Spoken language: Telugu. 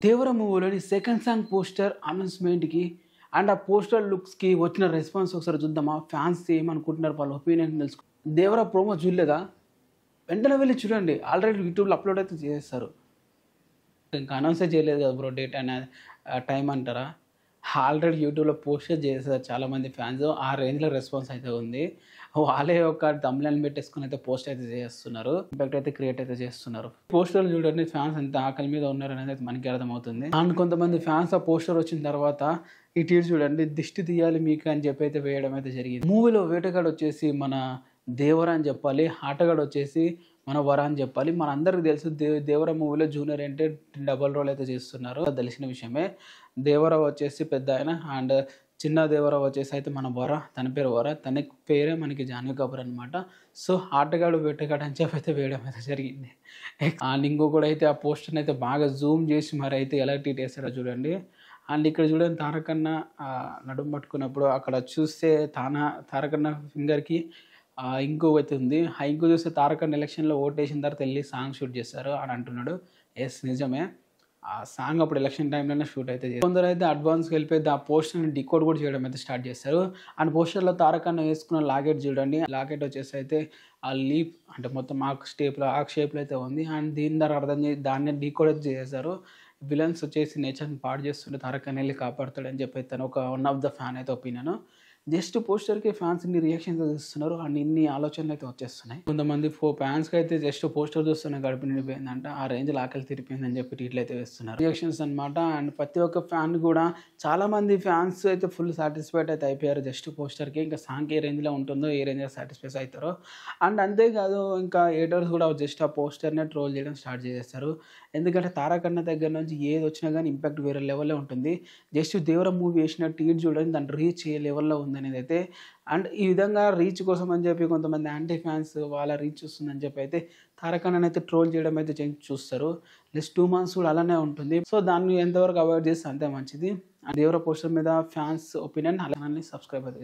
దేవర మూవీలోని సెకండ్ సాంగ్ పోస్టర్ అనౌన్స్మెంట్‌కి అండ్ ఆ పోస్టర్ లుక్స్‌కి వచ్చిన రెస్పాన్స్ ఒకసారి చూద్దామా? ఫ్యాన్స్ ఏమనుకుంటున్నారు? వాళ్ళ ఒపీనియన్ తెలుసుకో. దేవర ప్రోమో చూడలేదా? వెంటనే వెళ్లి చూడండి. ఆల్రెడీ యూట్యూబ్‌లో అప్‌లోడ్ అయితే చేసేస్తారు. ఇంకా అనౌన్సే చేయలేదు కదా బ్రో, డేట్ అనేది టైం అంటారా? ఆల్రెడీ యూట్యూబ్‌లో పోస్టే చేసేసారు చాలామంది ఫ్యాన్స్. ఆ రేంజ్‌లో రెస్పాన్స్ అయితే ఉంది. వాళ్ళే ఒక థంబ్‌నెయిల్ పెట్టేసుకొని అయితే పోస్ట్ అయితే చేసేస్తున్నారు. ఇంపాక్ట్ అయితే క్రియేట్ అయితే చేస్తున్నారు. పోస్టర్‌లు చూడండి ఫ్యాన్స్ ఎంత ఆకలి మీద ఉన్నారనేది అయితే మనకి అర్థమవుతుంది. అండ్ కొంతమంది ఫ్యాన్స్ ఆ పోస్టర్ వచ్చిన తర్వాత ఇటు చూడండి దిష్టి తీయాలి మీకు అని చెప్పి అయితే వేయడం అయితే జరిగింది. మూవీలో వేటగాడు వచ్చేసి మన దేవర అని చెప్పాలి. ఆటగాడు వచ్చేసి మన వర అని చెప్పాలి. మనందరికి తెలుసు దేవర మూవీలో జూనియర్ ఎన్టీఆర్ డబుల్ రోల్ అయితే చేస్తున్నారు. అది తెలిసిన విషయమే. దేవర వచ్చేసి పెద్దాయన అండ్ చిన్న దేవర వచ్చేసి అయితే మన వర. తన పేరు వర. తన పేరే మనకి జాన్వీ కపూర్ అనమాట. సో ఆటగాడు వేటగాడు అని చెప్పి అయితే వేయడం అయితే జరిగింది. అండ్ ఇంకొకడు అయితే ఆ పోస్టర్‌ని అయితే బాగా జూమ్ చేసి మరి అయితే ఎలా ట్రీట్ చేశారో చూడండి. అండ్ ఇక్కడ చూడండి తారకన్న నడుము పట్టుకున్నప్పుడు అక్కడ చూస్తే తారకన్న ఫింగర్‌కి ఇంకో అయితే ఉంది. ఆ ఇంకో చూస్తే తారకన్న ఎలక్షన్‌లో ఓటేసిన తర్వాత ఎళ్లి సాంగ్ షూట్ చేశారు అని అంటున్నాడు. యెస్ నిజమే. ఆ సాంగ్ అప్పుడు ఎలక్షన్ టైంలోనే షూట్ అయితే చేశారు. కొందరైతే అడ్వాన్స్‌గా వెళ్ళిపోయి ఆ పోస్టర్‌ని డీకోడ్ కూడా చేయడం అయితే స్టార్ట్ చేశారు. అండ్ పోస్టర్‌లో తారకన్న వేసుకున్న లాకెట్ చూడండి. లాకెట్ వచ్చేసి అయితే ఆ లీఫ్ అంటే మొత్తం ఆర్క్ షేప్‌లో అయితే ఉంది. అండ్ దీని ద్వారా అర్థం చేసి దాన్ని డీకోడ్ అయితే చేసేసారు. విలన్స్ వచ్చేసి నేచర్‌ని పాడు చేస్తుంటే తారకన్న ఎళ్లి కాపాడుతాడని చెప్పి తను ఒక వన్ ఆఫ్ ద ఫ్యాన్ అయితే ఒపీనియన్. జస్ట్ పోస్టర్‌కి ఫ్యాన్స్ ఇన్ని రియాక్షన్స్ ఇస్తున్నారు అండ్ ఇన్ని ఆలోచనలు అయితే వచ్చేస్తున్నాయి. కొంతమంది ఫ్యాన్స్‌కి అయితే జస్ట్ పోస్టర్ చూస్తేనే కడుపు నిండిపోయిందంట. ఆ రేంజ్‌లో ఆకలి తీరిపోయిందని చెప్పి ట్వీట్లు అయితే వేస్తున్నారు. రియాక్షన్స్ అనమాట. అండ్ ప్రతి ఒక్క ఫ్యాన్ కూడా చాలామంది ఫ్యాన్స్ అయితే ఫుల్ సాటిస్ఫైడ్ అయితే అయిపోయారు జస్ట్ పోస్టర్‌కి. ఇంకా సాంగ్ ఏ రేంజ్‌లో ఉంటుందో, ఏ రేంజ్‌లో సాటిస్ఫై అవుతారో. అండ్ అంతేకాదు ఇంకా హేటర్స్ కూడా జస్ట్ ఆ పోస్టర్‌నే ట్రోల్ చేయడం స్టార్ట్ చేసేస్తారు. ఎందుకంటే తారకన్న దగ్గర నుంచి ఏది వచ్చినా కానీ ఇంపాక్ట్ వేరే లెవెల్‌లో ఉంటుంది. జస్ట్ దేవర మూవీ వేసిన టీజర్ చూడండి దాని రీచ్ ఏ లెవెల్‌లో ఉందనేది అయితే. అండ్ ఈ విధంగా రీచ్ కోసం అని చెప్పి కొంతమంది యాంటీ ఫ్యాన్స్ వాళ్ళ రీచ్ వస్తుందని చెప్పి అయితే తారకన్నని అయితే ట్రోల్ చేయడం అయితే చూస్తారు. నెక్స్ట్ 2 మంత్స్ కూడా అలానే ఉంటుంది. సో దాన్ని ఎంతవరకు అవాయిడ్ చేస్తే అంతే మంచిది. దేవర పోస్టర్ మీద ఫ్యాన్స్ ఒపీనియన్ అలానే సబ్స్క్రైబ్ అయితే